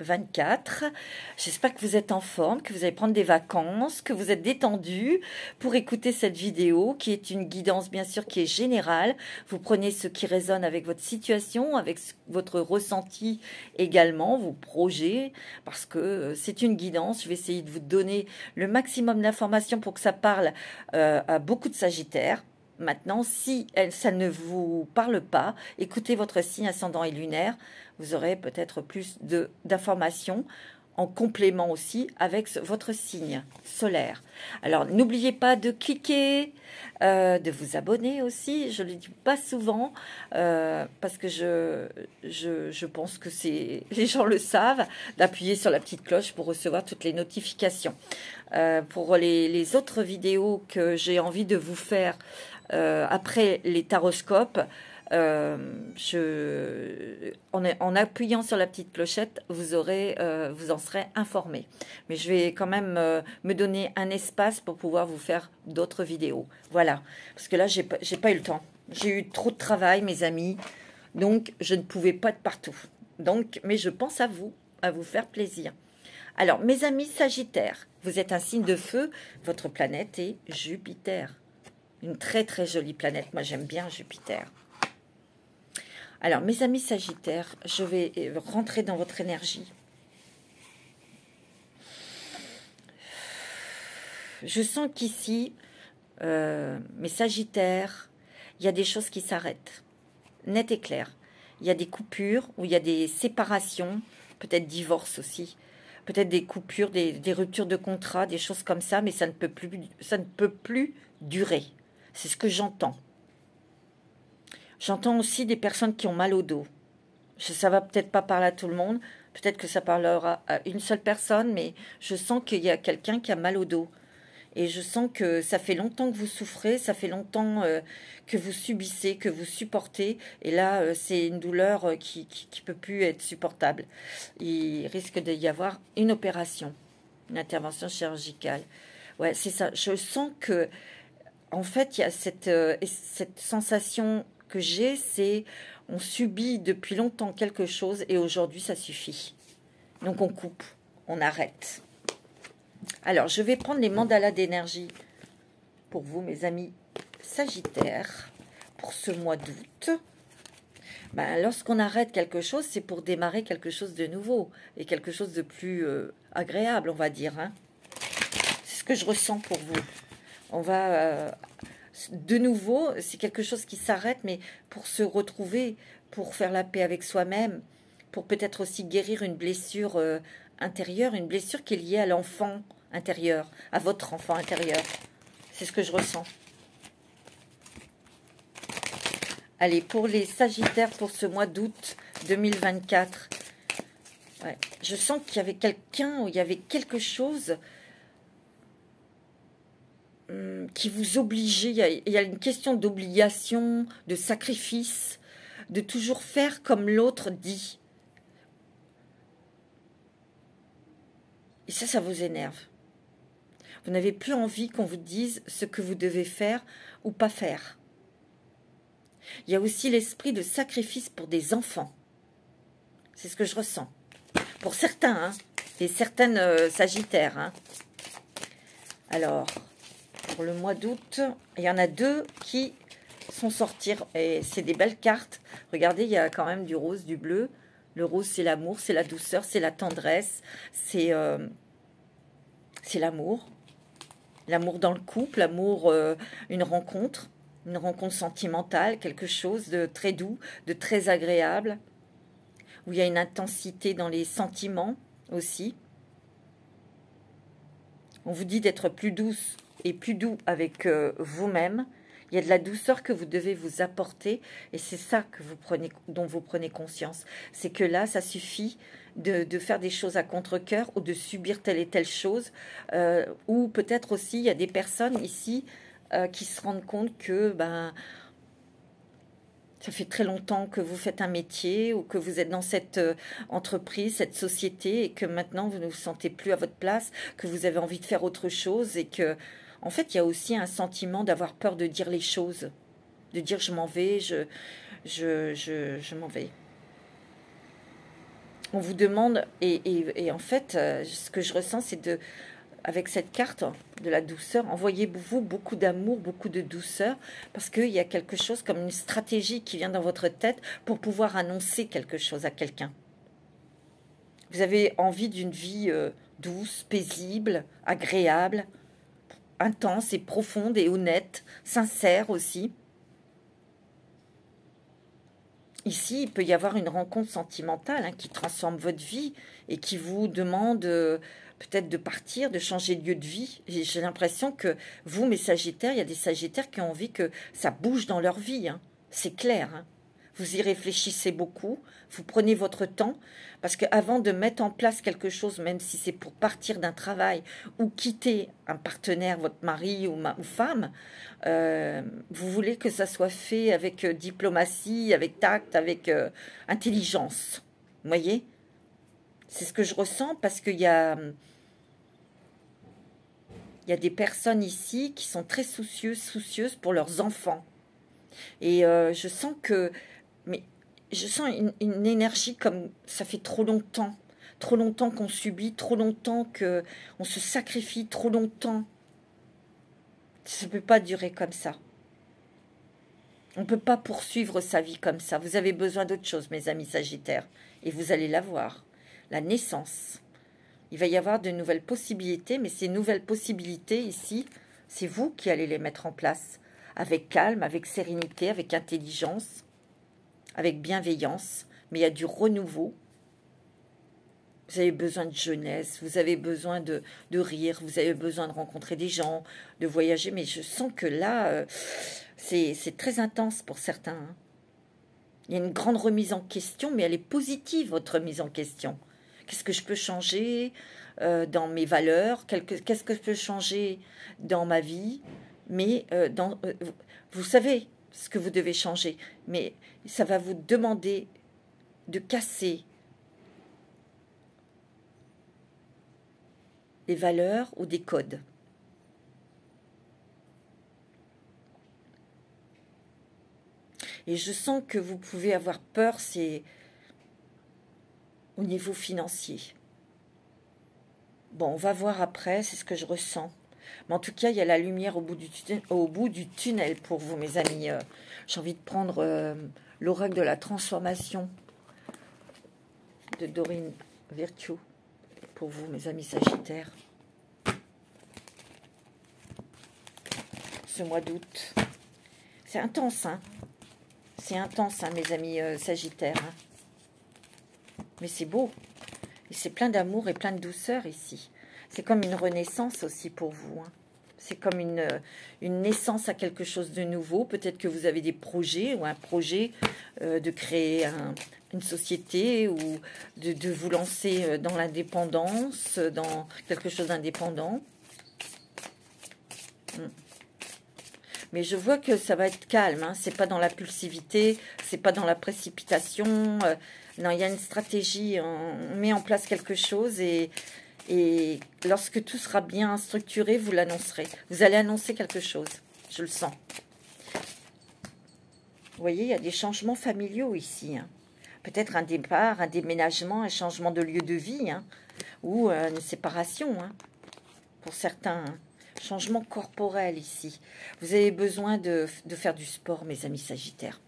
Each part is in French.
2024. J'espère que vous êtes en forme, que vous allez prendre des vacances, que vous êtes détendu pour écouter cette vidéo qui est une guidance bien sûr qui est générale. Vous prenez ce qui résonne avec votre situation, avec votre ressenti également, vos projets, parce que c'est une guidance. Je vais essayer de vous donner le maximum d'informations pour que ça parle à beaucoup de Sagittaires. Maintenant, si ça ne vous parle pas, écoutez votre signe ascendant et lunaire. Vous aurez peut-être plus d'informations en complément aussi avec votre signe solaire. Alors, n'oubliez pas de cliquer, de vous abonner aussi. Je ne le dis pas souvent parce que je pense que les gens le savent, d'appuyer sur la petite cloche pour recevoir toutes les notifications. Pour les autres vidéos que j'ai envie de vous faire après les taroscopes, en appuyant sur la petite clochette, vous en serez informé. Mais je vais quand même me donner un espace pour pouvoir vous faire d'autres vidéos. Voilà, parce que là, j'ai pas eu le temps. J'ai eu trop de travail, mes amis, donc je ne pouvais pas être partout. Mais je pense à vous faire plaisir. Alors, mes amis Sagittaires, vous êtes un signe de feu, votre planète est Jupiter. Une très très jolie planète, moi j'aime bien Jupiter. Alors, mes amis Sagittaires, je vais rentrer dans votre énergie. Je sens qu'ici, mes Sagittaires, il y a des choses qui s'arrêtent. Net et clair. Il y a des coupures, ou il y a des séparations, peut-être divorce aussi. Peut-être des coupures, des ruptures de contrat, des choses comme ça, mais ça ne peut plus durer. C'est ce que j'entends. J'entends aussi des personnes qui ont mal au dos. Ça va peut-être pas parler à tout le monde. Peut-être que ça parlera à une seule personne, mais je sens qu'il y a quelqu'un qui a mal au dos. Et je sens que ça fait longtemps que vous souffrez, ça fait longtemps que vous subissez, que vous supportez. Et là, c'est une douleur qui peut plus être supportable. Il risque d'y avoir une opération, une intervention chirurgicale. Ouais, c'est ça. Je sens que en fait, il y a cette sensation que j'ai, c'est on subit depuis longtemps quelque chose et aujourd'hui, ça suffit. Donc, on coupe, on arrête. Alors, je vais prendre les mandalas d'énergie pour vous, mes amis Sagittaires, pour ce mois d'août. Lorsqu'on arrête quelque chose, c'est pour démarrer quelque chose de nouveau et quelque chose de plus agréable, on va dire. Hein. C'est ce que je ressens pour vous. On va de nouveau, c'est quelque chose qui s'arrête, mais pour se retrouver, pour faire la paix avec soi-même, pour peut-être aussi guérir une blessure intérieure, une blessure qui est liée à l'enfant intérieur, à votre enfant intérieur. C'est ce que je ressens. Allez, pour les Sagittaires, pour ce mois d'août 2024, ouais, je sens qu'il y avait quelqu'un, ou il y avait quelque chose qui vous obligeait, il y a une question d'obligation, de sacrifice, de toujours faire comme l'autre dit. Et ça vous énerve. Vous n'avez plus envie qu'on vous dise ce que vous devez faire ou pas faire. Il y a aussi l'esprit de sacrifice pour des enfants. C'est ce que je ressens. Pour certains, hein, et certaines Sagittaires. Hein. Alors, pour le mois d'août, il y en a deux qui sont sortis. Et c'est des belles cartes. Regardez, il y a quand même du rose, du bleu. Le rose, c'est l'amour, c'est la douceur, c'est la tendresse. C'est l'amour. L'amour dans le couple, l'amour, une rencontre sentimentale, quelque chose de très doux, de très agréable, où il y a une intensité dans les sentiments aussi. On vous dit d'être plus douce et plus doux avec vous-même. Il y a de la douceur que vous devez vous apporter et c'est ça que dont vous prenez conscience. C'est que là, ça suffit de faire des choses à contre-cœur ou de subir telle et telle chose. Ou peut-être aussi, il y a des personnes ici qui se rendent compte que ça fait très longtemps que vous faites un métier ou que vous êtes dans cette entreprise, cette société et que maintenant vous ne vous sentez plus à votre place, que vous avez envie de faire autre chose et que, en fait, il y a aussi un sentiment d'avoir peur de dire les choses, de dire je m'en vais, je m'en vais. On vous demande, et en fait, ce que je ressens, c'est de, avec cette carte de la douceur, envoyez-vous beaucoup d'amour, beaucoup de douceur, parce qu'il y a quelque chose comme une stratégie qui vient dans votre tête pour pouvoir annoncer quelque chose à quelqu'un. Vous avez envie d'une vie douce, paisible, agréable, intense et profonde et honnête, sincère aussi. Ici, il peut y avoir une rencontre sentimentale qui transforme votre vie et qui vous demande peut-être de partir, de changer de lieu de vie. J'ai l'impression que vous, mes Sagittaires, il y a des Sagittaires qui ont envie que ça bouge dans leur vie. C'est clair. Vous y réfléchissez beaucoup, vous prenez votre temps, parce qu'avant de mettre en place quelque chose, même si c'est pour partir d'un travail ou quitter un partenaire, votre mari ou femme, vous voulez que ça soit fait avec diplomatie, avec tact, avec intelligence. Vous voyez? C'est ce que je ressens parce qu'il y a des personnes ici qui sont très soucieuses pour leurs enfants. Et je sens que... Mais je sens une énergie comme ça fait trop longtemps qu'on subit, trop longtemps qu'on se sacrifie, trop longtemps. Ça ne peut pas durer comme ça. On ne peut pas poursuivre sa vie comme ça. Vous avez besoin d'autre chose, mes amis Sagittaires. Et vous allez l'avoir. La naissance. Il va y avoir de nouvelles possibilités, mais ces nouvelles possibilités ici, c'est vous qui allez les mettre en place. Avec calme, avec sérénité, avec intelligence, avec bienveillance. Mais il y a du renouveau. Vous avez besoin de jeunesse, vous avez besoin de rire, vous avez besoin de rencontrer des gens, de voyager. Mais je sens que là, c'est très intense pour certains. Il y a une grande remise en question, mais elle est positive, votre remise en question. Qu'est-ce que je peux changer dans mes valeurs? Qu'est-ce que je peux changer dans ma vie? Mais vous savez ce que vous devez changer. Mais ça va vous demander de casser des valeurs ou des codes. Et je sens que vous pouvez avoir peur, c'est au niveau financier. Bon, on va voir après, c'est ce que je ressens. Mais en tout cas, il y a la lumière au bout du tunnel pour vous, mes amis. J'ai envie de prendre l'oracle de la transformation de Dorine Virtue pour vous, mes amis Sagittaires. Ce mois d'août. C'est intense, hein. C'est intense, hein, mes amis Sagittaires. Hein. Mais c'est beau. Et c'est plein d'amour et plein de douceur ici. C'est comme une renaissance aussi pour vous. Hein. C'est comme une naissance à quelque chose de nouveau. Peut-être que vous avez des projets ou un projet de créer une société ou de vous lancer dans l'indépendance, dans quelque chose d'indépendant. Mais je vois que ça va être calme. Hein. C'est pas dans la pulsivité, c'est pas dans la précipitation. Non, il y a une stratégie. On met en place quelque chose et lorsque tout sera bien structuré, vous l'annoncerez. Vous allez annoncer quelque chose. Je le sens. Vous voyez, il y a des changements familiaux ici. Hein. Peut-être un départ, un déménagement, un changement de lieu de vie. Hein, ou une séparation, hein, pour certains. Hein. Changement corporel ici. Vous avez besoin de faire du sport, mes amis Sagittaires.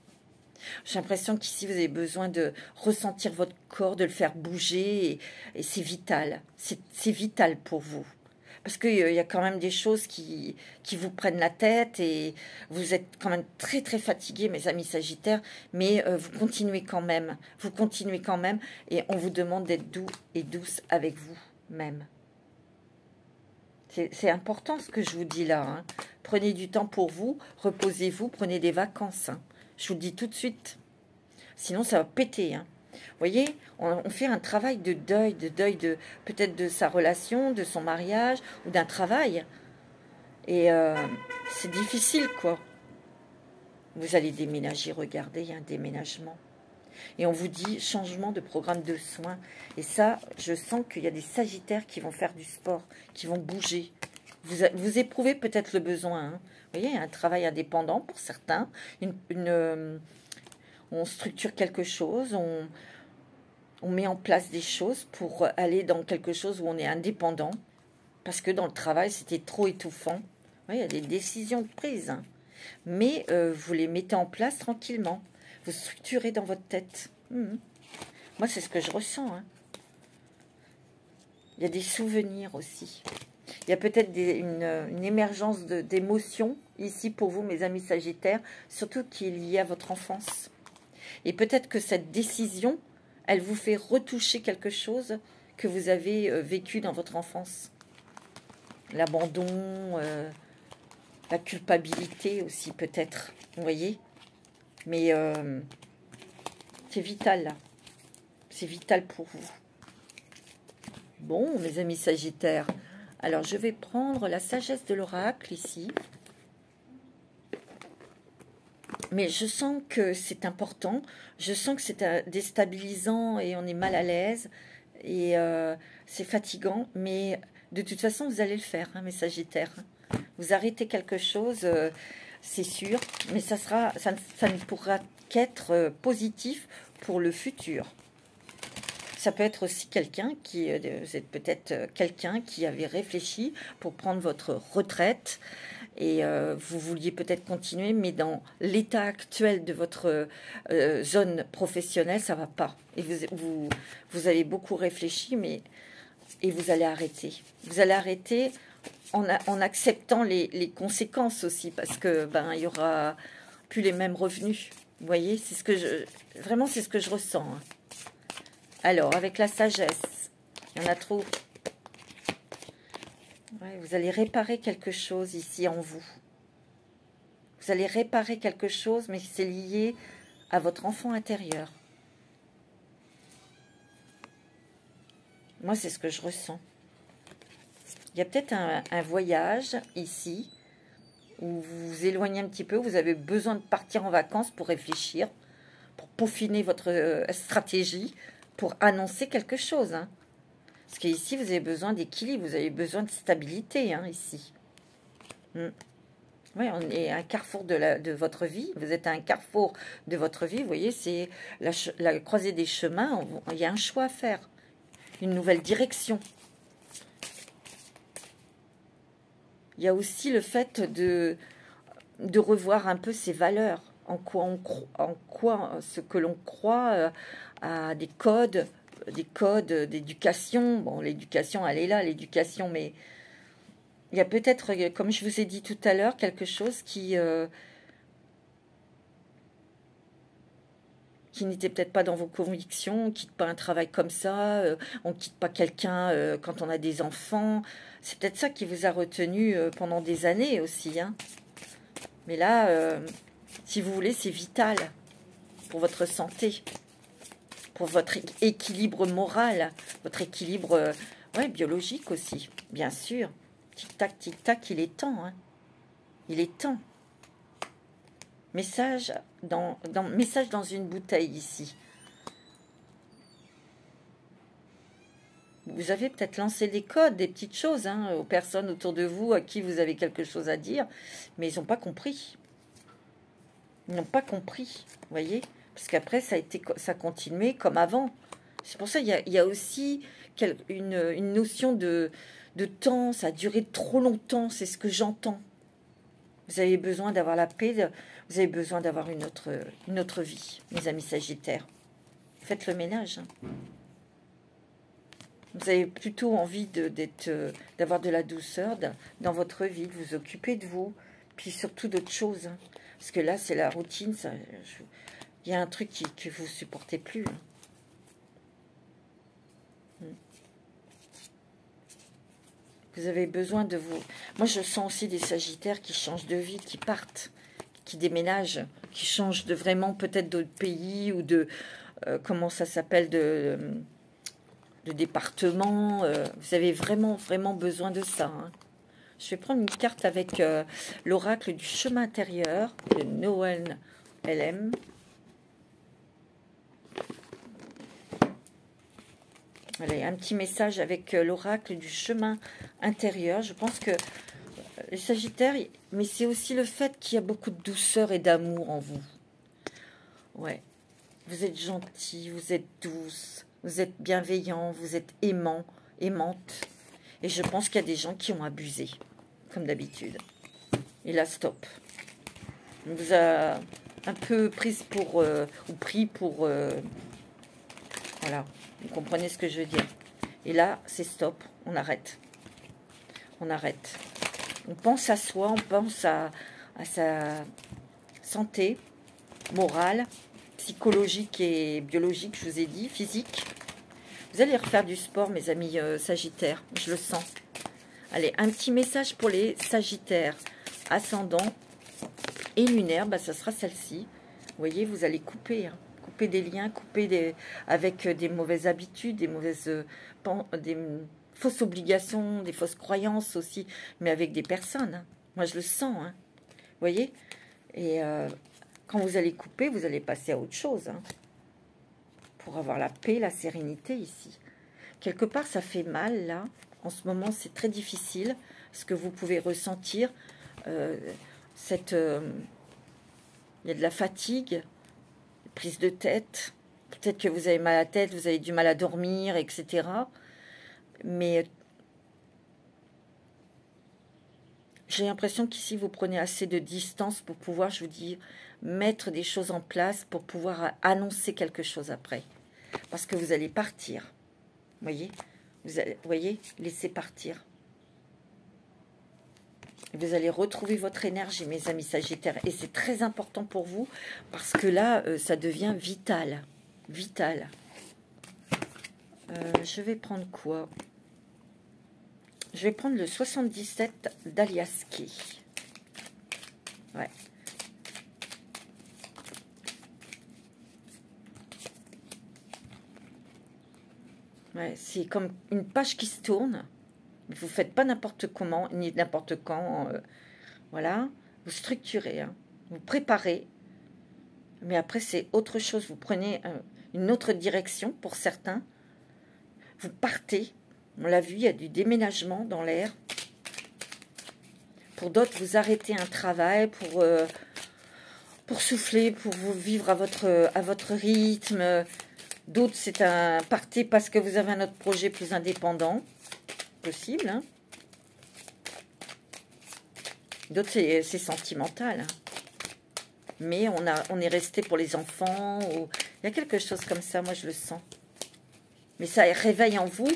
J'ai l'impression qu'ici, vous avez besoin de ressentir votre corps, de le faire bouger. Et c'est vital. C'est vital pour vous. Parce qu'il y a quand même des choses qui vous prennent la tête. Et vous êtes quand même très, très fatigués, mes amis Sagittaires. Mais vous continuez quand même. Vous continuez quand même. Et on vous demande d'être doux et douce avec vous-même. C'est important ce que je vous dis là. Hein. Prenez du temps pour vous, reposez-vous, prenez des vacances. Hein. Je vous le dis tout de suite. Sinon, ça va péter. Hein. Vous voyez, on fait un travail de deuil peut-être de sa relation, de son mariage ou d'un travail. Et c'est difficile, quoi. Vous allez déménager, regardez, il y a un déménagement. Et on vous dit changement de programme de soins. Et ça, je sens qu'il y a des Sagittaires qui vont faire du sport, qui vont bouger. Vous éprouvez peut-être le besoin. Hein. Vous voyez, un travail indépendant pour certains. On structure quelque chose. On met en place des choses pour aller dans quelque chose où on est indépendant. Parce que dans le travail, c'était trop étouffant. Oui, il y a des décisions prises. Hein. Mais vous les mettez en place tranquillement. Vous structurez dans votre tête. Moi, c'est ce que je ressens. Hein. Il y a des souvenirs aussi. Il y a peut-être une émergence d'émotions ici pour vous, mes amis Sagittaires, surtout qui est liée à votre enfance. Et peut-être que cette décision, elle vous fait retoucher quelque chose que vous avez vécu dans votre enfance. L'abandon, la culpabilité aussi peut-être, vous voyez. Mais c'est vital là. C'est vital pour vous. Bon, mes amis Sagittaires, alors je vais prendre la sagesse de l'oracle ici. Mais je sens que c'est important, je sens que c'est déstabilisant et on est mal à l'aise. Et c'est fatigant, mais de toute façon, vous allez le faire, hein, mes Sagittaires. Vous arrêtez quelque chose, c'est sûr, mais ça ne pourra qu'être positif pour le futur. Ça peut être aussi quelqu'un qui, vous êtes peut-être quelqu'un qui avait réfléchi pour prendre votre retraite et vous vouliez peut-être continuer, mais dans l'état actuel de votre zone professionnelle, ça ne va pas. Et vous avez beaucoup réfléchi, et vous allez arrêter. Vous allez arrêter en acceptant les conséquences aussi, parce que il y aura plus les mêmes revenus. Vous voyez, c'est ce que vraiment c'est ce que je ressens. Hein. Alors, avec la sagesse, il y en a trop. Ouais, vous allez réparer quelque chose ici en vous. Vous allez réparer quelque chose, mais c'est lié à votre enfant intérieur. Moi, c'est ce que je ressens. Il y a peut-être un voyage ici, où vous vous éloignez un petit peu, vous avez besoin de partir en vacances pour réfléchir, pour peaufiner votre stratégie, pour annoncer quelque chose. Hein. Parce qu'ici, vous avez besoin d'équilibre, vous avez besoin de stabilité, hein, ici. Oui, on est à un carrefour de votre vie. Vous êtes à un carrefour de votre vie. Vous voyez, c'est la croisée des chemins. Il y a un choix à faire. Une nouvelle direction. Il y a aussi le fait de revoir un peu ses valeurs. En quoi ce que l'on croit à des codes d'éducation. Bon, l'éducation, elle est là, l'éducation, mais il y a peut-être, comme je vous ai dit tout à l'heure, quelque chose qui n'était peut-être pas dans vos convictions. On ne quitte pas un travail comme ça, on ne quitte pas quelqu'un quand on a des enfants. C'est peut-être ça qui vous a retenu pendant des années aussi. Hein. Mais là, si vous voulez, c'est vital pour votre santé, pour votre équilibre moral, votre équilibre biologique aussi, bien sûr. Tic-tac, il est temps. Hein. Il est temps. Message dans une bouteille ici. Vous avez peut-être lancé des codes, des petites choses hein, aux personnes autour de vous à qui vous avez quelque chose à dire, mais ils n'ont pas compris. Ils n'ont pas compris, vous voyez, parce qu'après ça a continué comme avant. C'est pour ça qu'il y a aussi une notion de temps. Ça a duré trop longtemps, c'est ce que j'entends. Vous avez besoin d'avoir la paix, vous avez besoin d'avoir une autre vie, mes amis Sagittaires. Faites le ménage. Hein. Vous avez plutôt envie d'avoir de la douceur dans votre vie, de vous occuper de vous, puis surtout d'autres choses. Hein. Parce que là, c'est la routine. Il y a un truc que vous ne supportez plus. Hein. Vous avez besoin de vous... Moi, je sens aussi des Sagittaires qui changent de vie, qui partent, qui déménagent, qui changent de vraiment peut-être d'autres pays ou de... comment ça s'appelle de département. Vous avez vraiment besoin de ça. Hein. Je vais prendre une carte avec l'oracle du chemin intérieur de Noël LM. Allez, un petit message avec l'oracle du chemin intérieur. Je pense que les Sagittaires, mais c'est aussi le fait qu'il y a beaucoup de douceur et d'amour en vous. Ouais. Vous êtes gentil, vous êtes douce. Vous êtes bienveillant, vous êtes aimant, aimante. Et je pense qu'il y a des gens qui ont abusé, comme d'habitude. Et là, stop. On vous a un peu prise pour... ou pris pour... voilà, vous comprenez ce que je veux dire. Et là, c'est stop, on arrête. On arrête. On pense à soi, on pense à sa santé morale, psychologique et biologique, je vous ai dit, physique. Vous allez refaire du sport, mes amis sagittaires, je le sens. Allez, un petit message pour les sagittaires, ascendant et lunaire, bah, ça sera celle-ci. Vous voyez, vous allez couper, hein, couper des liens, couper avec des mauvaises habitudes, des mauvaises... des fausses obligations, des fausses croyances aussi, mais avec des personnes. Hein. Moi, je le sens, hein. Vous voyez? Et quand vous allez couper, vous allez passer à autre chose, hein, pour avoir la paix, la sérénité ici. Quelque part, ça fait mal, là. En ce moment, c'est très difficile, ce que vous pouvez ressentir. Il y a de la fatigue, prise de tête. Peut-être que vous avez mal à la tête, vous avez du mal à dormir, etc. Mais j'ai l'impression qu'ici, vous prenez assez de distance pour pouvoir, je vous dis, mettre des choses en place pour pouvoir annoncer quelque chose après. Parce que vous allez partir. Voyez, voyez, laissez partir. Vous allez retrouver votre énergie, mes amis sagittaires. Et c'est très important pour vous, parce que là, ça devient vital. Vital. Je vais prendre quoi? Je vais prendre le 77 d'Aliaski. Ouais. Ouais, c'est comme une page qui se tourne. Vous ne faites pas n'importe comment, ni n'importe quand. Voilà. Vous structurez, hein. Vous préparez. Mais après, c'est autre chose. Vous prenez une autre direction pour certains. Vous partez. On l'a vu, il y a du déménagement dans l'air. Pour d'autres, vous arrêtez un travail pour souffler, pour vous vivre à votre rythme. D'autres, c'est un partez parce que vous avez un autre projet plus indépendant. Possible, hein. D'autres, c'est sentimental. Hein. Mais on est resté pour les enfants. Ou... Il y a quelque chose comme ça, moi je le sens. Mais ça réveille en vous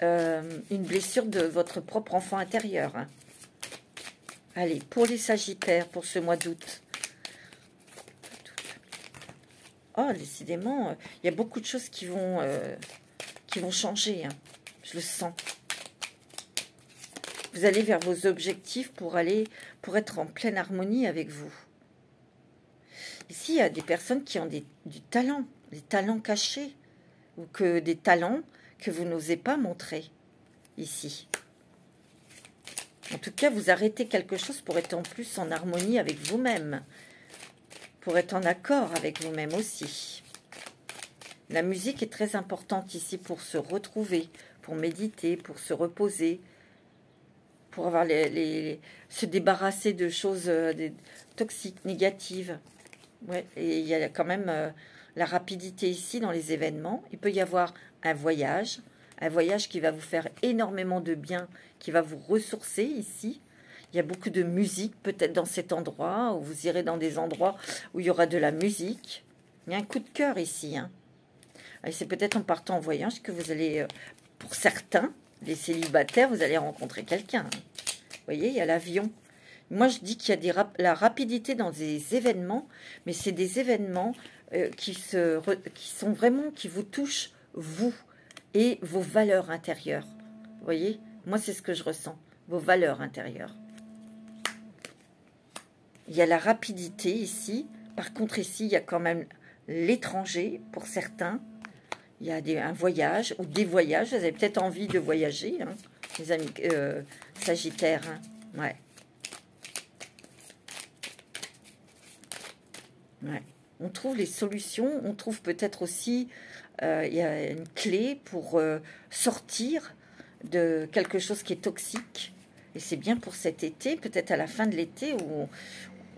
une blessure de votre propre enfant intérieur. Hein. Allez, pour les sagittaires, pour ce mois d'août. Oh, décidément, il y a beaucoup de choses qui vont changer. Hein. Je le sens. Vous allez vers vos objectifs pour être en pleine harmonie avec vous. Ici, il y a des personnes qui ont du talent, des talents cachés, ou que des talents que vous n'osez pas montrer ici. En tout cas, vous arrêtez quelque chose pour être en plus en harmonie avec vous-même, pour être en accord avec vous-même aussi. La musique est très importante ici pour se retrouver, pour méditer, pour se reposer, pour avoir se débarrasser de choses toxiques, négatives. Ouais, et il y a quand même la rapidité ici dans les événements. Il peut y avoir un voyage qui va vous faire énormément de bien, qui va vous ressourcer ici. Il y a beaucoup de musique peut-être dans cet endroit, où vous irez dans des endroits où il y aura de la musique. Il y a un coup de cœur ici. Hein. Et c'est peut-être en partant en voyage que vous allez, pour certains, les célibataires, vous allez rencontrer quelqu'un. Hein. Vous voyez, il y a l'avion. Moi, je dis qu'il y a la rapidité dans des événements, mais c'est des événements qui sont vraiment, qui vous touchent, vous, et vos valeurs intérieures. Vous voyez, moi, c'est ce que je ressens, vos valeurs intérieures. Il y a la rapidité ici. Par contre, ici, il y a quand même l'étranger pour certains. Il y a un voyage ou des voyages. Vous avez peut-être envie de voyager, hein, les amis sagittaires. Hein. Ouais. Ouais. On trouve les solutions. On trouve peut-être aussi il y a une clé pour sortir de quelque chose qui est toxique. Et c'est bien pour cet été, peut-être à la fin de l'été où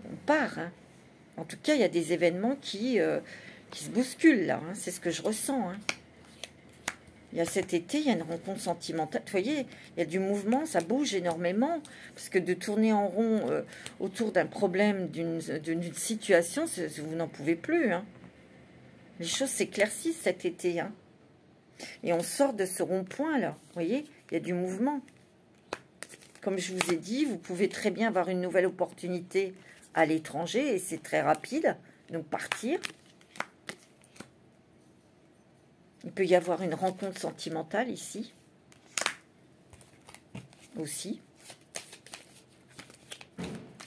on part. Hein. En tout cas, il y a des événements qui se bousculent là. Hein. C'est ce que je ressens. Hein. Il y a cet été, il y a une rencontre sentimentale. Vous voyez, il y a du mouvement, ça bouge énormément. Parce que de tourner en rond autour d'un problème, d'une situation, vous n'en pouvez plus. Hein. Les choses s'éclaircissent cet été. Hein. Et on sort de ce rond-point, là. Vous voyez, il y a du mouvement. Comme je vous ai dit, vous pouvez très bien avoir une nouvelle opportunité à l'étranger. Et c'est très rapide. Donc, partir. Il peut y avoir une rencontre sentimentale ici. Aussi.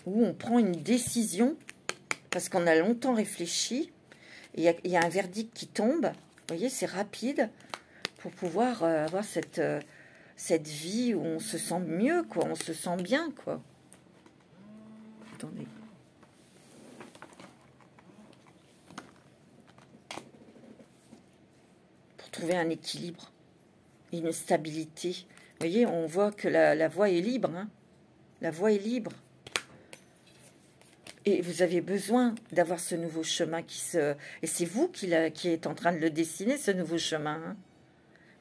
Où on prend une décision parce qu'on a longtemps réfléchi. Et il y a un verdict qui tombe. Vous voyez, c'est rapide pour pouvoir avoir cette vie où on se sent mieux, quoi. On se sent bien, quoi. Attendez. Trouver un équilibre, une stabilité. Vous voyez, on voit que la voie est libre. Hein. La voie est libre. Et vous avez besoin d'avoir ce nouveau chemin qui se... Et c'est vous qui êtes en train de le dessiner, ce nouveau chemin. Hein.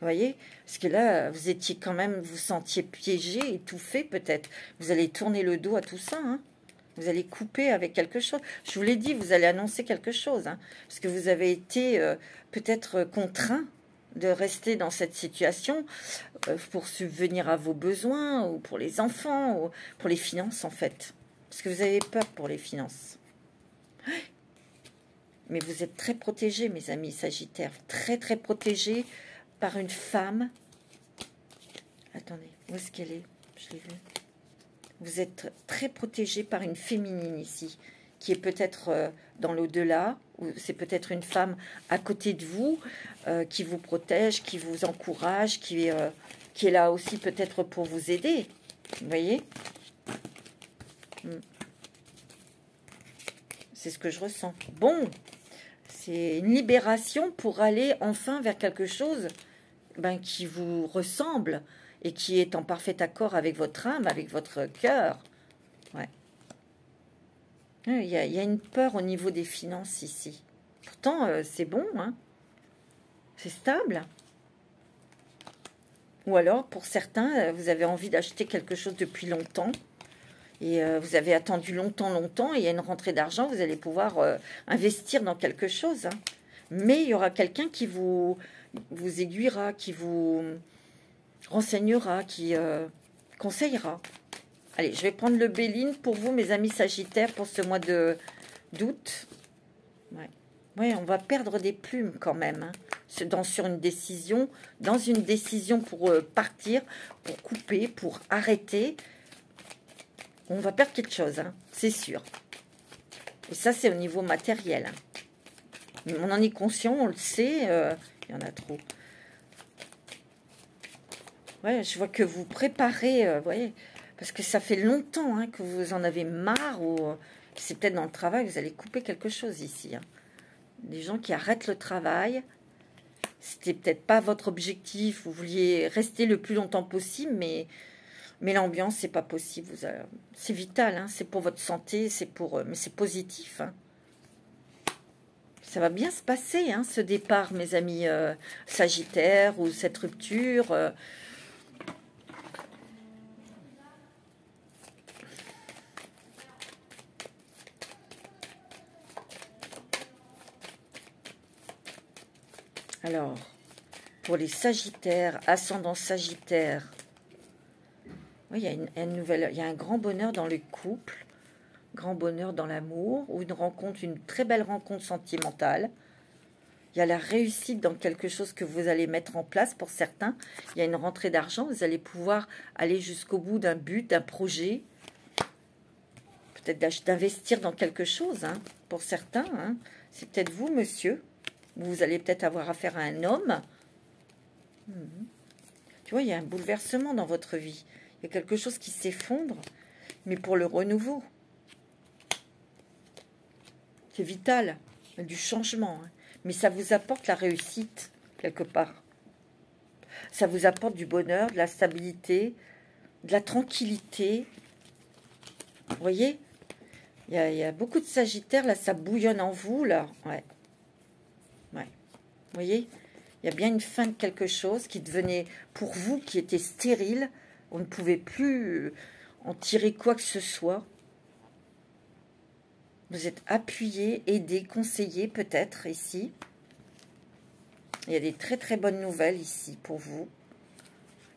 Vous voyez? Parce que là, vous étiez quand même... Vous sentiez piégé, étouffé peut-être. Vous allez tourner le dos à tout ça. Hein. Vous allez couper avec quelque chose. Je vous l'ai dit, vous allez annoncer quelque chose. Hein. Parce que vous avez été peut-être contraint de rester dans cette situation pour subvenir à vos besoins ou pour les enfants ou pour les finances en fait. Parce que vous avez peur pour les finances. Mais vous êtes très protégés, mes amis Sagittaires. Très, très protégés par une femme. Attendez, où est-ce qu'elle est? Je l'ai vue. Vous êtes très protégés par une féminine ici, qui est peut-être dans l'au-delà, ou c'est peut-être une femme à côté de vous, qui vous protège, qui vous encourage, qui est là aussi peut-être pour vous aider. Vous voyez? C'est ce que je ressens. Bon, c'est une libération pour aller enfin vers quelque chose qui vous ressemble et qui est en parfait accord avec votre âme, avec votre cœur. Ouais. Il y a une peur au niveau des finances ici. Pourtant, c'est bon, hein. C'est stable. Ou alors, pour certains, vous avez envie d'acheter quelque chose depuis longtemps. Et vous avez attendu longtemps, et il y a une rentrée d'argent, vous allez pouvoir investir dans quelque chose. Hein. Mais il y aura quelqu'un qui vous aiguillera, qui vous renseignera, qui conseillera. Allez, je vais prendre le Béline pour vous, mes amis Sagittaires, pour ce mois d'août. Ouais, on va perdre des plumes quand même. Hein, sur une décision, dans une décision pour partir, pour couper, pour arrêter. On va perdre quelque chose, hein, c'est sûr. Et ça, c'est au niveau matériel. Hein. Mais on en est conscient, on le sait. Il y en a trop. Ouais, je vois que vous préparez, voyez, parce que ça fait longtemps hein, que vous en avez marre, ou c'est peut-être dans le travail, vous allez couper quelque chose ici. Hein. Des gens qui arrêtent le travail, c'était peut-être pas votre objectif, vous vouliez rester le plus longtemps possible, mais l'ambiance, c'est pas possible. C'est vital, hein, c'est pour votre santé, mais c'est positif. Hein. Ça va bien se passer, hein, ce départ, mes amis Sagittaires, ou cette rupture. Alors, pour les Sagittaires, ascendant Sagittaire, oui, il y a un grand bonheur dans le couple, grand bonheur dans l'amour, ou une très belle rencontre sentimentale. Il y a la réussite dans quelque chose que vous allez mettre en place pour certains. Il y a une rentrée d'argent, vous allez pouvoir aller jusqu'au bout d'un but, d'un projet. Peut-être d'investir dans quelque chose, hein, pour certains. Hein. C'est peut-être vous, monsieur. Vous allez peut-être avoir affaire à un homme. Tu vois, il y a un bouleversement dans votre vie. Il y a quelque chose qui s'effondre, mais pour le renouveau. C'est vital, du changement. Hein. Mais ça vous apporte la réussite, quelque part. Ça vous apporte du bonheur, de la stabilité, de la tranquillité. Vous voyez, il y a beaucoup de Sagittaires, là, ça bouillonne en vous, là. Ouais. Ouais. Vous voyez, Il y a bien une fin de quelque chose qui devenait, pour vous, qui était stérile. On ne pouvait plus en tirer quoi que ce soit. Vous êtes appuyé, aidé, conseillé peut-être ici. Il y a des très très bonnes nouvelles ici pour vous.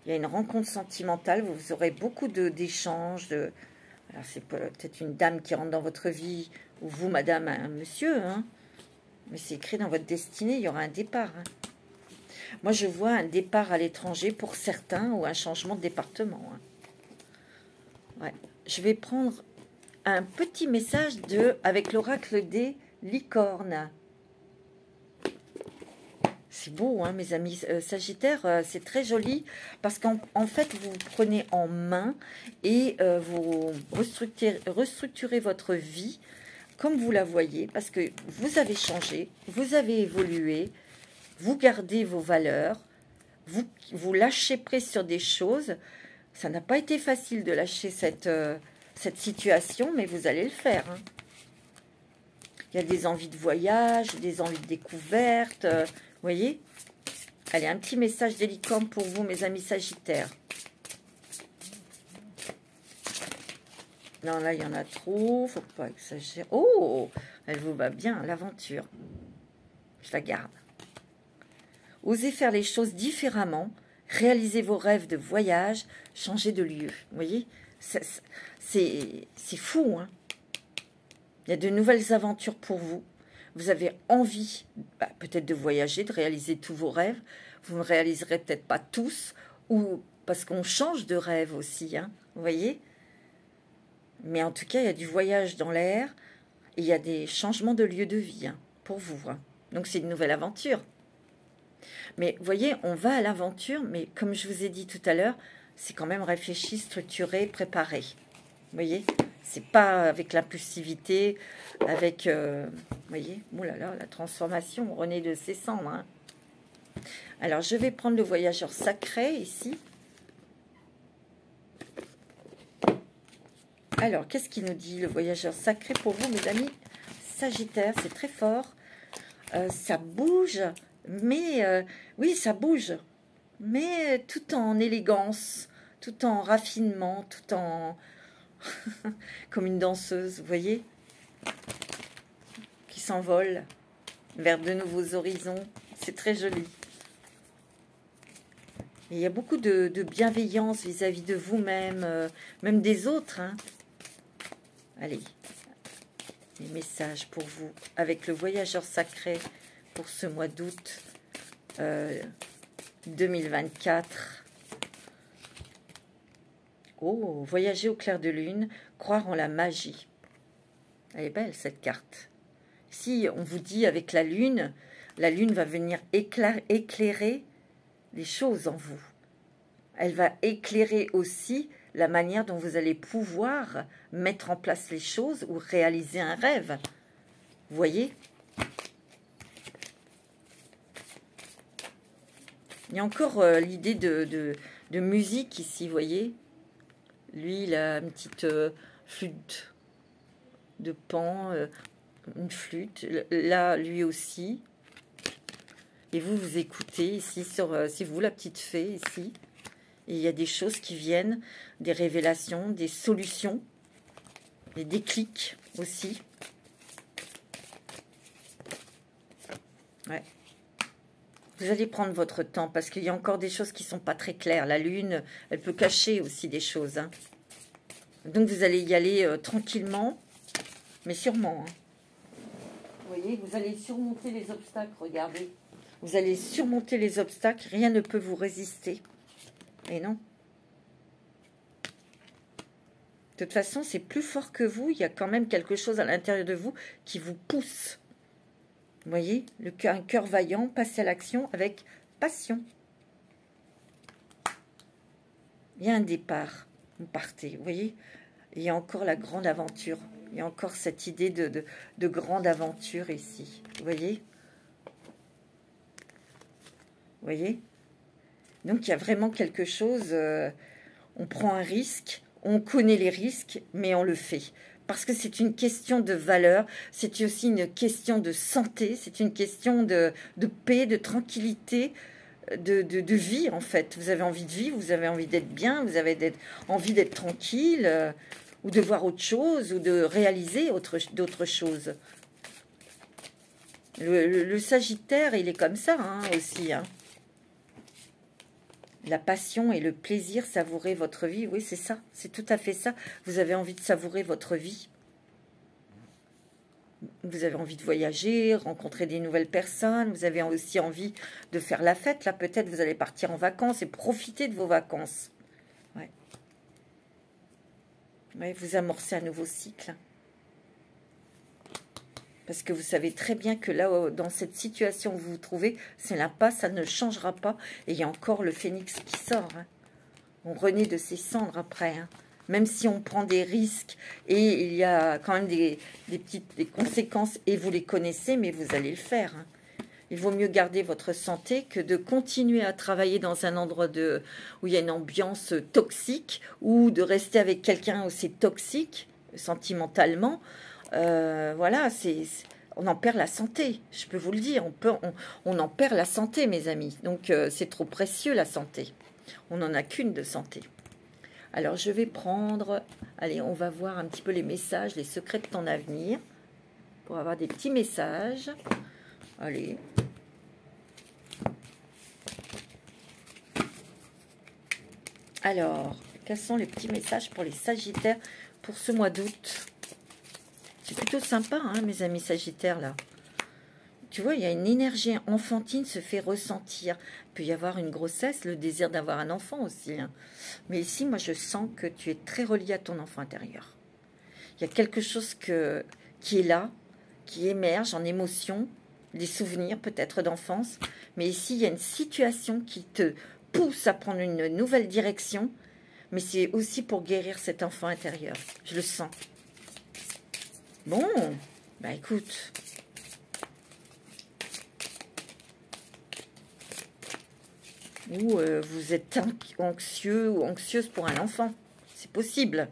Il y a une rencontre sentimentale, vous aurez beaucoup d'échanges. Alors c'est peut-être une dame qui rentre dans votre vie, ou vous, madame, un monsieur. Hein. Mais c'est écrit dans votre destinée, il y aura un départ. Hein. Moi, je vois un départ à l'étranger pour certains, ou un changement de département. Hein. Ouais. Je vais prendre un petit message avec l'oracle des licornes. C'est beau, hein, mes amis Sagittaires, c'est très joli parce qu'en fait, vous prenez en main et vous restructurez votre vie comme vous la voyez parce que vous avez changé, vous avez évolué, vous gardez vos valeurs, vous lâchez prise sur des choses. Ça n'a pas été facile de lâcher cette situation, mais vous allez le faire. Hein. Il y a des envies de voyage, des envies de découverte. Vous voyez? Allez, un petit message des licornes pour vous, mes amis Sagittaires. Non, là, il y en a trop. Faut pas exagérer. Oh, elle vous va bien, l'aventure. Je la garde. Osez faire les choses différemment. Réalisez vos rêves de voyage. Changez de lieu. Vous voyez? C'est fou, hein? Il y a de nouvelles aventures pour vous. Vous avez envie peut-être de voyager, de réaliser tous vos rêves. Vous ne réaliserez peut-être pas tous, ou parce qu'on change de rêve aussi, hein, vous voyez. Mais en tout cas, il y a du voyage dans l'air, et il y a des changements de lieu de vie hein, pour vous. Hein. Donc c'est une nouvelle aventure. Mais vous voyez, on va à l'aventure, mais comme je vous ai dit tout à l'heure, c'est quand même réfléchi, structuré, préparé. Vous voyez? C'est pas avec l'impulsivité, avec, vous voyez, oh là là, la transformation, renaît de ses cendres. Hein. Alors, je vais prendre le voyageur sacré ici. Alors, qu'est-ce qu'il nous dit, le voyageur sacré, pour vous, mes amis Sagittaires? C'est très fort. Ça bouge, mais, oui, ça bouge, mais tout en élégance, tout en raffinement, tout en... comme une danseuse, vous voyez, qui s'envole vers de nouveaux horizons. C'est très joli. Et il y a beaucoup de bienveillance vis-à-vis de vous-même, même des autres. Hein. Allez, les messages pour vous avec le voyageur sacré pour ce mois d'août 2024. Oh, voyager au clair de lune, croire en la magie. Elle est belle cette carte. Si on vous dit avec la lune va venir éclairer les choses en vous. Elle va éclairer aussi la manière dont vous allez pouvoir mettre en place les choses ou réaliser un rêve. Vous voyez? Il y a encore l'idée de musique ici, vous voyez? Lui, il a une petite flûte de pan, une flûte. Là, lui aussi. Et vous, vous écoutez ici, c'est vous la petite fée ici. Et il y a des choses qui viennent, des révélations, des solutions, des déclics aussi. Ouais. Vous allez prendre votre temps parce qu'il y a encore des choses qui ne sont pas très claires. La lune, elle peut cacher aussi des choses. Hein. Donc vous allez y aller tranquillement, mais sûrement. Hein. Vous voyez, vous allez surmonter les obstacles, regardez. Vous allez surmonter les obstacles, rien ne peut vous résister. Et non. De toute façon, c'est plus fort que vous. Il y a quand même quelque chose à l'intérieur de vous qui vous pousse. Vous voyez, un cœur vaillant, passer à l'action avec passion. Il y a un départ. Vous partez, vous voyez. Il y a encore la grande aventure. Il y a encore cette idée de grande aventure ici. Vous voyez? Vous voyez? Donc, il y a vraiment quelque chose... on prend un risque, on connaît les risques, mais on le fait. parce que c'est une question de valeur, c'est aussi une question de santé, c'est une question de paix, de tranquillité, de vie en fait. Vous avez envie de vivre, vous avez envie d'être bien, vous avez envie d'être tranquille, ou de voir autre chose, ou de réaliser d'autres choses. Le Sagittaire, il est comme ça hein, aussi. Hein. La passion et le plaisir, savourer votre vie. Oui, c'est ça, c'est tout à fait ça. Vous avez envie de savourer votre vie. Vous avez envie de voyager, rencontrer des nouvelles personnes. Vous avez aussi envie de faire la fête. Là, peut-être, vous allez partir en vacances et profiter de vos vacances. Ouais. Ouais, vous amorcez un nouveau cycle. Parce que vous savez très bien que là, dans cette situation où vous vous trouvez, c'est l'impasse, ça ne changera pas. Et il y a encore le phénix qui sort. Hein. On renaît de ses cendres après. Hein. Même si on prend des risques et il y a quand même des conséquences, et vous les connaissez, mais vous allez le faire. Hein. Il vaut mieux garder votre santé que de continuer à travailler dans un endroit où il y a une ambiance toxique, ou de rester avec quelqu'un aussi toxique, sentimentalement. Voilà, on en perd la santé, je peux vous le dire. On en perd la santé, mes amis. Donc, c'est trop précieux, la santé. On n'en a qu'une de santé. Alors, je vais prendre... Allez, on va voir un petit peu les messages, les secrets de ton avenir. Pour avoir des petits messages. Allez. Alors, quels sont les petits messages pour les Sagittaires pour ce mois d'août? C'est plutôt sympa, hein, mes amis Sagittaires, là. Tu vois, il y a une énergie enfantine se fait ressentir. Il peut y avoir une grossesse, le désir d'avoir un enfant aussi. Hein. Mais ici, moi, je sens que tu es très relié à ton enfant intérieur. Il y a quelque chose qui est là, qui émerge en émotion, des souvenirs peut-être d'enfance. Mais ici, il y a une situation qui te pousse à prendre une nouvelle direction. Mais c'est aussi pour guérir cet enfant intérieur. Je le sens. Bon, bah écoute... Ou vous êtes anxieux ou anxieuse pour un enfant. C'est possible.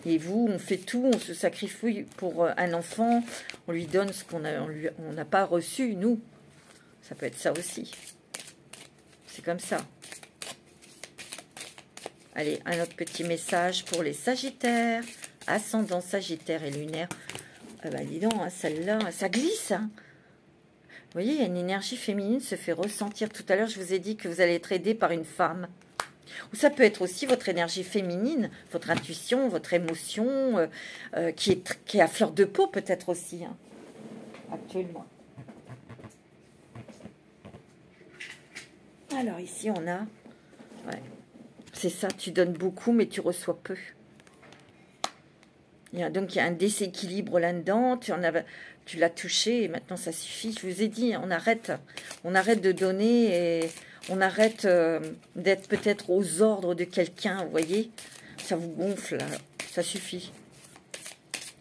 Et vous, on fait tout, on se sacrifie pour un enfant. On lui donne ce qu'on n'a pas reçu, nous. Ça peut être ça aussi. C'est comme ça. Allez, un autre petit message pour les Sagittaires. Ascendant Sagittaire et lunaire. Bah dis donc, hein, celle-là, ça glisse, hein. Vous voyez, il y a une énergie féminine se fait ressentir. Tout à l'heure, je vous ai dit que vous allez être aidé par une femme. Ou ça peut être aussi votre énergie féminine, votre intuition, votre émotion, qui est à fleur de peau peut-être aussi, hein, actuellement. Alors ici, on a... Ouais, c'est ça, tu donnes beaucoup, mais tu reçois peu. Donc, il y a un déséquilibre là-dedans. Tu l'as touché et maintenant, ça suffit. Je vous ai dit, on arrête de donner et on arrête d'être peut-être aux ordres de quelqu'un, vous voyez. Ça vous gonfle, là. Ça suffit.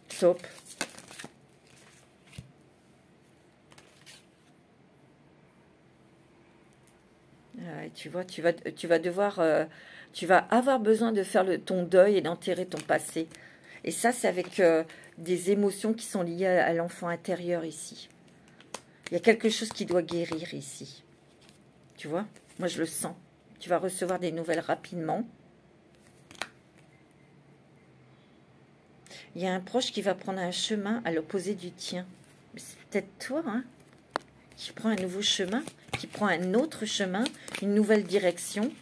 Stop. Tu vois, tu vas devoir... tu vas avoir besoin de faire ton deuil et d'enterrer ton passé. Et ça, c'est avec des émotions qui sont liées à l'enfant intérieur ici. Il y a quelque chose qui doit guérir ici. Tu vois? Moi, je le sens. Tu vas recevoir des nouvelles rapidement. Il y a un proche qui va prendre un chemin à l'opposé du tien. C'est peut-être toi, hein, qui prend un nouveau chemin, qui prend un autre chemin, une nouvelle direction.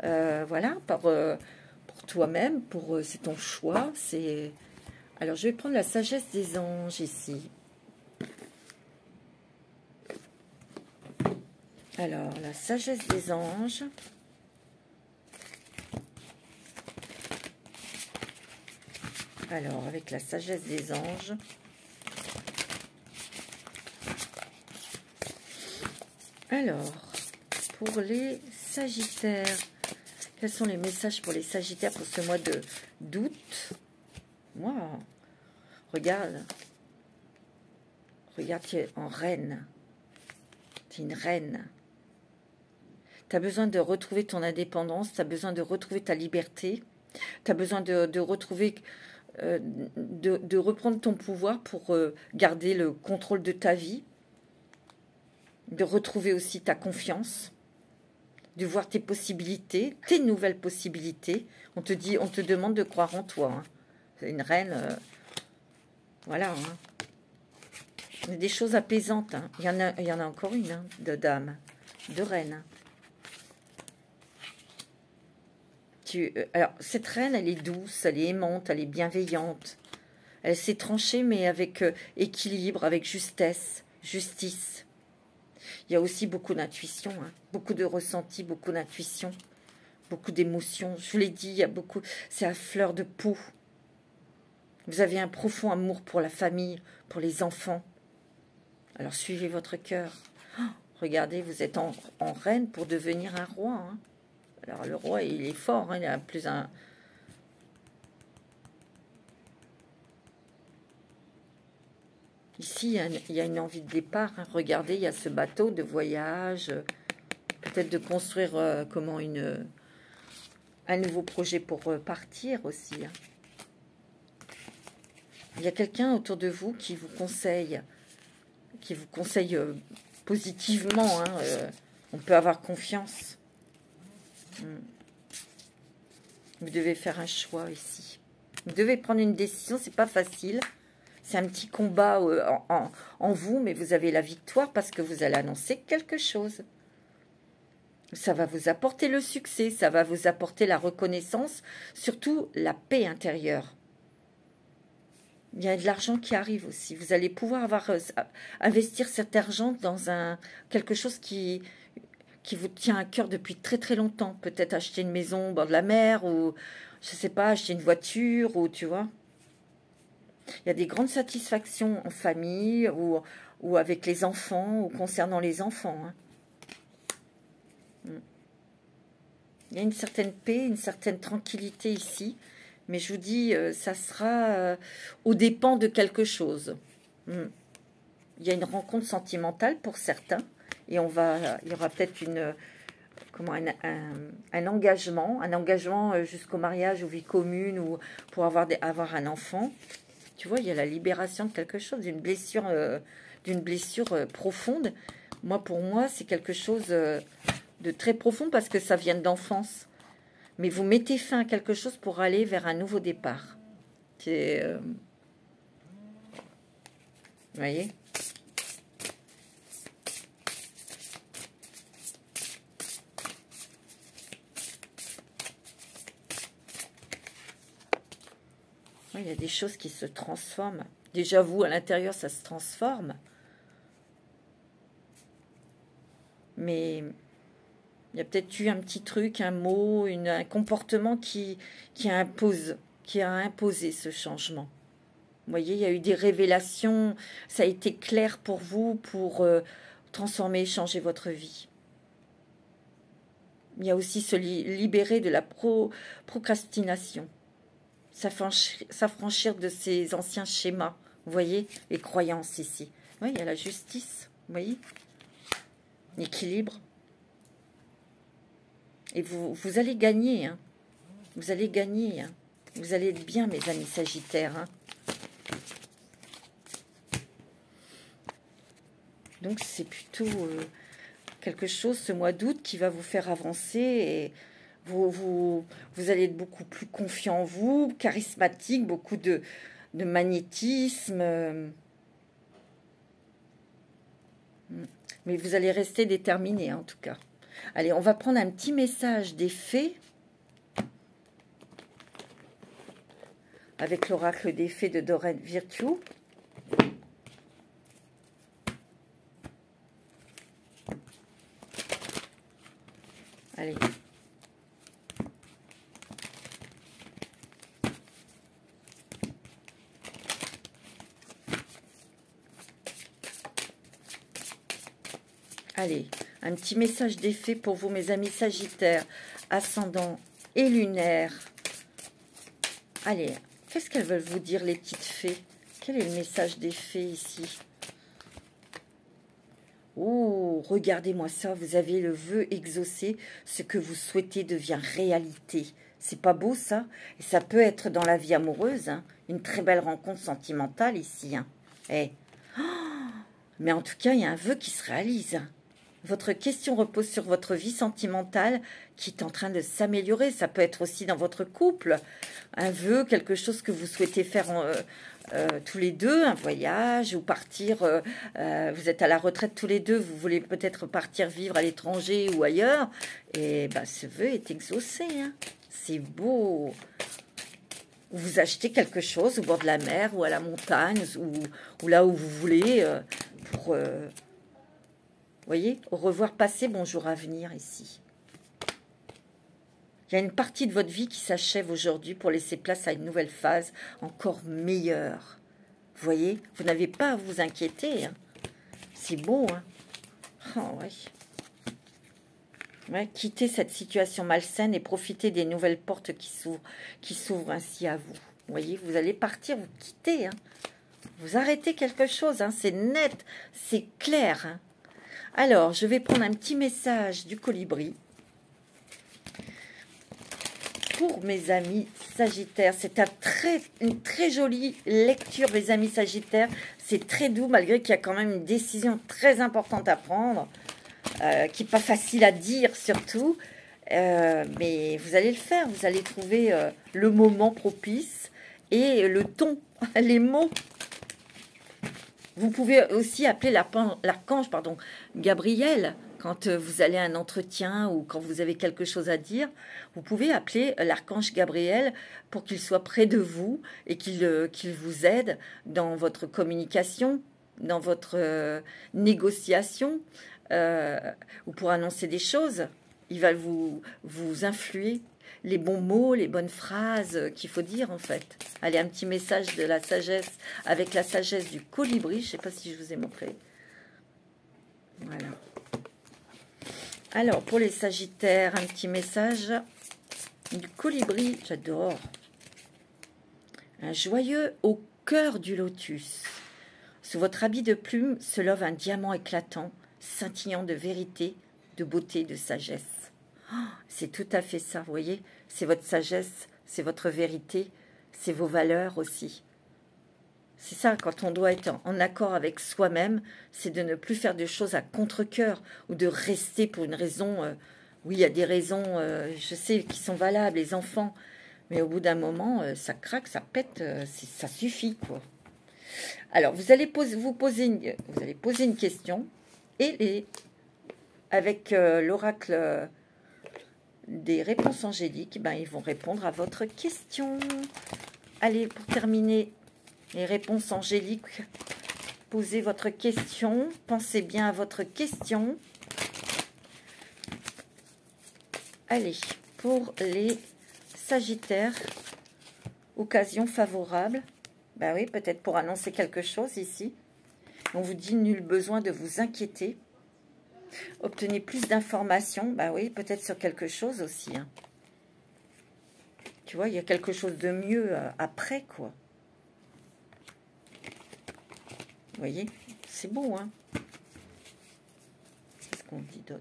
Voilà, pour toi-même, c'est ton choix. Alors, je vais prendre la sagesse des anges ici. Alors, la sagesse des anges. Alors, avec la sagesse des anges. Alors, pour les Sagittaires, quels sont les messages pour les Sagittaires pour ce mois d'août? Wow. Regarde, tu es en reine. Tu es une reine. Tu as besoin de retrouver ton indépendance, tu as besoin de retrouver ta liberté. Tu as besoin de retrouver, de reprendre ton pouvoir pour garder le contrôle de ta vie, de retrouver aussi ta confiance, de voir tes possibilités, tes nouvelles possibilités. On te demande de croire en toi. Hein. C'est une reine, voilà. Hein. Il y a des choses apaisantes. Hein. Il y en a encore une, hein, de dame, de reine. Hein. Alors, cette reine, elle est douce, elle est aimante, elle est bienveillante. Elle s'est tranchée, mais avec équilibre, avec justesse, justice. Il y a aussi beaucoup d'intuition, hein, beaucoup de ressenti, beaucoup d'intuition, beaucoup d'émotions. Je vous l'ai dit, il y a beaucoup. C'est à fleur de peau. Vous avez un profond amour pour la famille, pour les enfants. Alors, suivez votre cœur. Oh, regardez, vous êtes en reine pour devenir un roi. Hein. Alors, le roi, il est fort. Hein, il a plus un... Ici, il y a une envie de départ. Hein. Regardez, il y a ce bateau de voyage. Peut-être de construire comment un nouveau projet pour partir aussi. Hein. Il y a quelqu'un autour de vous qui vous conseille positivement. Hein, on peut avoir confiance. Vous devez faire un choix ici. Vous devez prendre une décision, c'est pas facile. C'est un petit combat en vous, mais vous avez la victoire parce que vous allez annoncer quelque chose. Ça va vous apporter le succès, ça va vous apporter la reconnaissance, surtout la paix intérieure. Il y a de l'argent qui arrive aussi. Vous allez pouvoir investir cet argent dans quelque chose qui vous tient à cœur depuis très très longtemps. Peut-être acheter une maison au bord de la mer ou, je ne sais pas, acheter une voiture ou tu vois. Il y a des grandes satisfactions en famille ou avec les enfants ou concernant les enfants. Hein. Il y a une certaine paix, une certaine tranquillité ici. Mais je vous dis, ça sera aux dépens de quelque chose. Il y a une rencontre sentimentale pour certains. Et il y aura peut-être un engagement jusqu'au mariage ou vie commune ou pour avoir un enfant. Tu vois, il y a la libération de quelque chose, d'une blessure profonde. Pour moi, c'est quelque chose de très profond parce que ça vient d'enfance. Mais vous mettez fin à quelque chose pour aller vers un nouveau départ. C'est... vous voyez ? Oui, il y a des choses qui se transforment. Déjà, vous, à l'intérieur, ça se transforme. Mais il y a peut-être eu un petit truc, un mot, un comportement qui a imposé ce changement. Vous voyez, il y a eu des révélations. Ça a été clair pour vous pour transformer, changer votre vie. Il y a aussi se libérer de la procrastination. S'affranchir de ces anciens schémas. Vous voyez, les croyances ici. Oui, il y a la justice. Vous voyez, l'équilibre. Et vous allez gagner. Hein. Vous allez gagner. Hein. Vous allez être bien, mes amis Sagittaires. Hein. Donc, c'est plutôt quelque chose, ce mois d'août, qui va vous faire avancer. Et vous allez être beaucoup plus confiant en vous, charismatique, beaucoup de magnétisme. Mais vous allez rester déterminé, hein, en tout cas. Allez, on va prendre un petit message des fées. Avec l'oracle des fées de Doreen Virtue. Allez. Allez, un petit message des fées pour vous, mes amis Sagittaires, ascendant et lunaire. Allez, qu'est-ce qu'elles veulent vous dire, les petites fées? Quel est le message des fées ici? Oh, regardez-moi ça, vous avez le vœu exaucé, ce que vous souhaitez devient réalité. C'est pas beau, ça? Et ça peut être dans la vie amoureuse, hein. Une très belle rencontre sentimentale ici, hein. Eh. Oh, mais en tout cas, il y a un vœu qui se réalise, hein. Votre question repose sur votre vie sentimentale qui est en train de s'améliorer. Ça peut être aussi dans votre couple. Un vœu, quelque chose que vous souhaitez faire tous les deux, un voyage ou partir. Vous êtes à la retraite tous les deux, vous voulez peut-être partir vivre à l'étranger ou ailleurs. Et ben, ce vœu est exaucé, hein. C'est beau. Vous achetez quelque chose au bord de la mer ou à la montagne ou là où vous voulez pour... voyez, au revoir passé, bonjour à venir ici. Il y a une partie de votre vie qui s'achève aujourd'hui pour laisser place à une nouvelle phase encore meilleure. Vous voyez, vous n'avez pas à vous inquiéter, hein. C'est beau, hein. Oh, ouais. Ouais, quittez cette situation malsaine et profitez des nouvelles portes qui s'ouvrent ainsi à vous. Vous voyez, vous allez partir, vous quittez, hein. Vous arrêtez quelque chose, hein. C'est net, c'est clair, hein. Alors, je vais prendre un petit message du colibri pour mes amis Sagittaires. C'est une très jolie lecture, mes amis Sagittaires. C'est très doux, malgré qu'il y a quand même une décision très importante à prendre, qui n'est pas facile à dire surtout. Mais vous allez le faire, vous allez trouver le moment propice et le ton, les mots. Vous pouvez aussi appeler l'archange, Gabriel, quand vous allez à un entretien ou quand vous avez quelque chose à dire. Vous pouvez appeler l'archange Gabriel pour qu'il soit près de vous et qu'il vous aide dans votre communication, dans votre négociation, ou pour annoncer des choses. Il va vous influer les bons mots, les bonnes phrases qu'il faut dire en fait. Allez, un petit message de la sagesse avec la sagesse du colibri. Je ne sais pas si je vous ai montré. Voilà. Alors, pour les Sagittaires, un petit message du colibri. J'adore. Un joyeux au cœur du lotus. Sous votre habit de plume se lève un diamant éclatant, scintillant de vérité, de beauté, de sagesse. C'est tout à fait ça, vous voyez. C'est votre sagesse, c'est votre vérité, c'est vos valeurs aussi. C'est ça, quand on doit être en accord avec soi-même, c'est de ne plus faire de choses à contre-cœur ou de rester pour une raison. Oui, il y a des raisons, je sais, qui sont valables, les enfants. Mais au bout d'un moment, ça craque, ça pète, ça suffit, quoi. Alors, vous allez poser une question et avec l'oracle des réponses angéliques, ben, ils vont répondre à votre question. Allez, pour terminer, les réponses angéliques, posez votre question, pensez bien à votre question. Allez, pour les Sagittaires, occasion favorable. Ben oui, peut-être pour annoncer quelque chose ici. On vous dit nul besoin de vous inquiéter. Obtenez plus d'informations, bah oui, peut-être sur quelque chose aussi, hein. Tu vois, il y a quelque chose de mieux après, quoi. Vous voyez, c'est beau, hein. Qu'est-ce qu'on dit d'autre?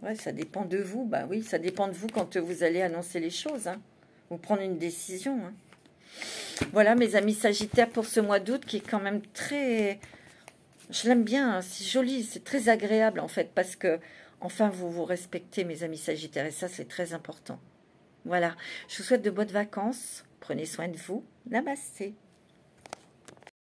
Ouais, ça dépend de vous, bah oui, ça dépend de vous quand vous allez annoncer les choses, hein. Ou prendre une décision, hein. Voilà, mes amis Sagittaires, pour ce mois d'août, qui est quand même très... Je l'aime bien, hein, c'est joli, c'est très agréable en fait, parce que, enfin, vous vous respectez, mes amis Sagittaires, et ça, c'est très important. Voilà, je vous souhaite de bonnes vacances, prenez soin de vous, namasté.